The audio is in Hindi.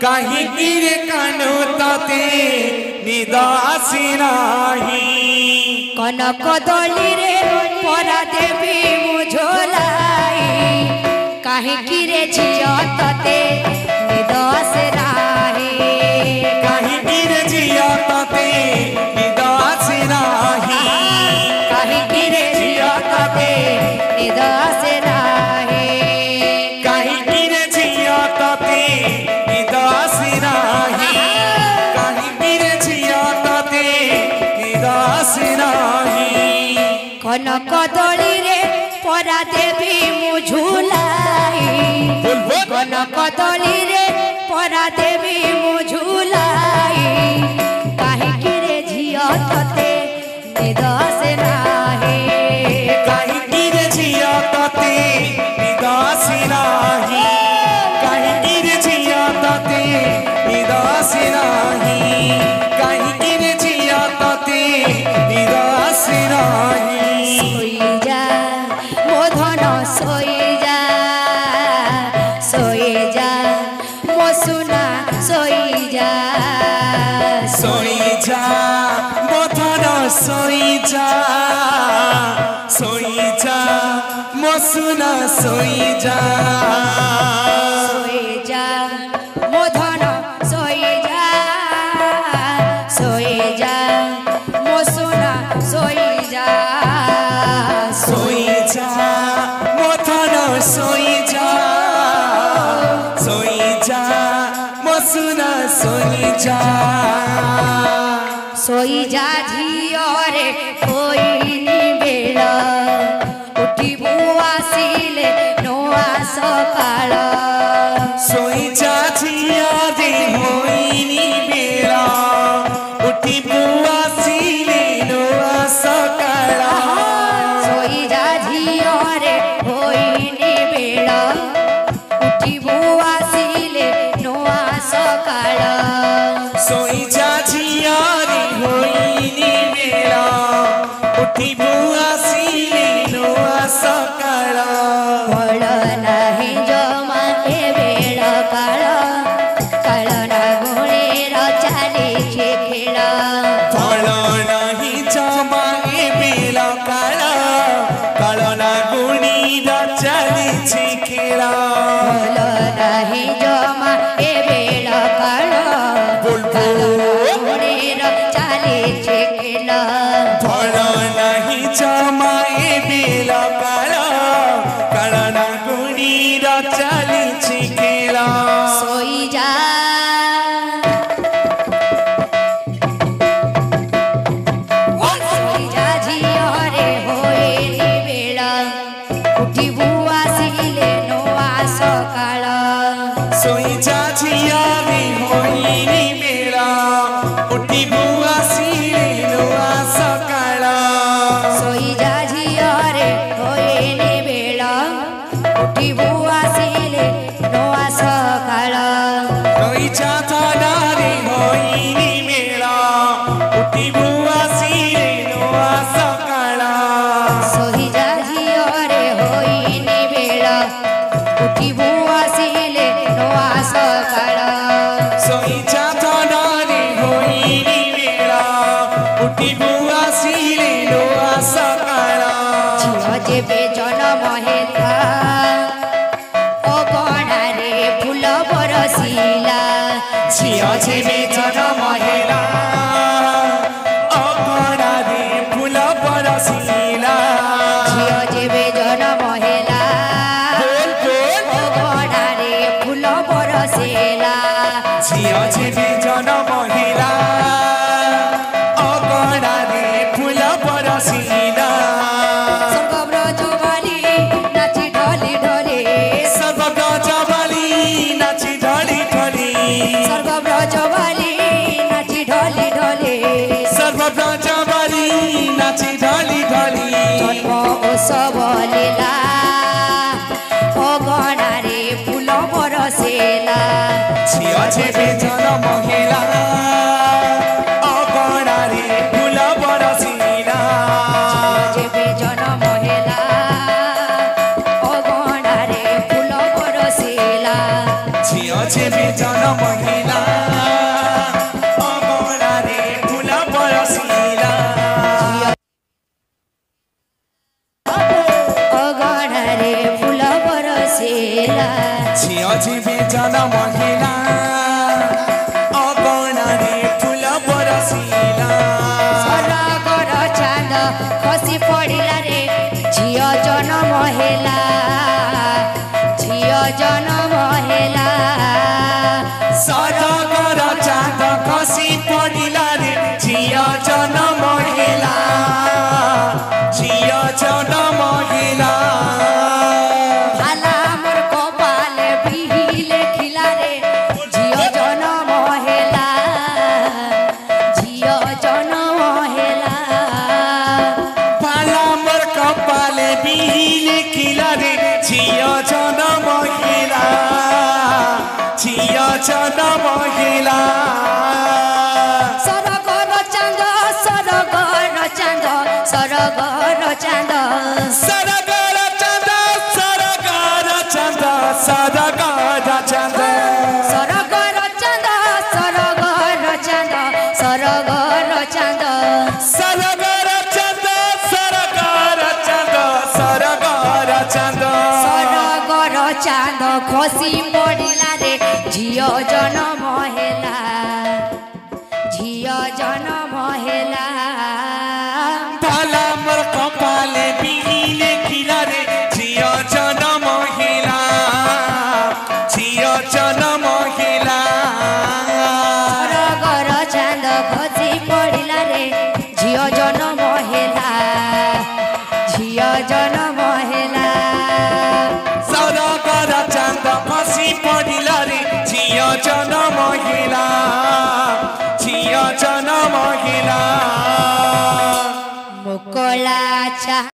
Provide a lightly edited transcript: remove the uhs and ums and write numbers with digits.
कहीं गिरे कानो ताते निदा आसिनाही कनक दली रे परा देवी मुझोलाई कहीं गिरे झिया ताते निदा आसिनाही कहीं गिरे झिया ताते निदा आसिनाही कहीं गिरे झिया ताते निदा आसिनाही कहीं गिरे झिया ताते निदा आसिनाही कहीं गिरे झिया ताते निदा आसिनाही कनक दली रे परा देवी मुझुलाई कनक दली रे परा देवी मुझुलाई कहीं गिरे झिया ताते निदा आसिनाही कहीं गिरे झिया ताते निदा आसिनाही कहीं गिरे झिया ताते निदा आसिनाही कहीं गिरे झिया ताते निदा आसिनाही सोई जा मोधन सोई जा मो सुना सोई जा मोधन सोई जा मो सुना सोई जा मोधन सोई जा मो सुना सोई जा मोधन सोई जा मो सुना सोई जा सोई जा झियो रे कोई बेला उठी बुआसिले नोआ सकाळ सोई जा झिया रे होइनी बेला उठी बुआसिले नोआ सकाळ सोई जा झियो रे होइनी बेला उठी बुआसिले नोआ सकाळ सोई जा झिया रे होइनी बेला उठी बुआसिले नोआ सकाळ फळ नाही जमा ए बेळ काळ काळ ना गुणेर चालिছে खेळ फळ नाही जमा ए बेला काळ काळ ना गुणीर चालिছে खेळ फळ नाही जमा ए बेळ काळ काळ ना गुणेर चालिছে खेळ फळ नाही जमा ए बेला काळ काळ ना गुणीर चालिছে खेळ सोई जा सोई जा झियो रे होइनी बेळ उठी बुआसिले नोआ सकाळ सोई जा झिया रे होइनी बेला उठी बुआसिले नोआ सकाळ सोई जा झियो रे होइनी बेळ उठी बुआसिले नोआ सकाळ सोई जा थाना रे होइनी बेला उठी बुआसिले नोआ सकाळ सोई जा झियो रे होइनी बेळ उठी बुआसिले नोआ सकाळ सोई जा थाना रे होइनी बेला उठी बुआसिले नोआ सकाळ झियो जेबे जन्म हेला अगणारे फुल बरसिला झिया जेबे जन्म हेला अगणारे फुल बरसिला झियो जेबे जन्म हेला अगणारे फुल बरसिला झिया जेबे जन्म हेला अगणारे फुल बरसिला सर्वब्रजवाली नाची ढली ढली सर्वब्रजवाली नाची ढली ढली सर्वब्रजवाली नाची ढली ढली सर्वब्रजवाली नाची ढली ढली जन्म उत्सव लीला अगणारे फुल बरसिला झिया जेबे जन्म हेला अगणारे फुल बरसिला जेबे जन्म हेला अगणारे फुल बरसिला झिया जेबे जन्म हेला ହେଲା ଝିଅ ଜନମ ହେଲା ସରଗର ଚାନ୍ଦ ଖସି ପଡ଼ିଲା ରେ ଝିଅ ଜନମ ହେଲା ଝିଅ ଜନମ ହେଲା ভালা মোর কপালে বিহি লেখিলা রে ঝিও জনম হেলা ঝিও জনম হেলা পালা মোর কপালে বিহিলে খিলা রে ঝিଅ জনম ହେଲା ঝিଅ জনম ହେଲା সরগর চাঁদ সরগর চাঁদ সরগর চাঁদ ସରଗର ଚାନ୍ଦ ସରଗର ଚାନ୍ଦ ସରଗର ଚାନ୍ଦ সরগর চাঁদ সরগর চাঁদ সরগর চাঁদ ସରଗର ଚାନ୍ଦ ସରଗର ଚାନ୍ଦ ସରଗର ଚାନ୍ଦ সরগর চাঁদ খসি পড়িলা রে ঝিও জনম হেলা ঝিও জনম হেলা পালা মোর কপালে বিহিলে খিলা রে ঝিଅ জনম ହେଲା ঝিଅ জনম ହେଲା সরগর চাঁদ খসি পড়িলা রে ঝিও জনম হেলা ঝিও জনম হেলা ସରଗର ଚାନ୍ଦ ଖସି ପଡ଼ିଲା ରେ ଝିଅ ଜନମ ହେଲା ଝିଅ ଜନମ ହେଲା মুকলা চা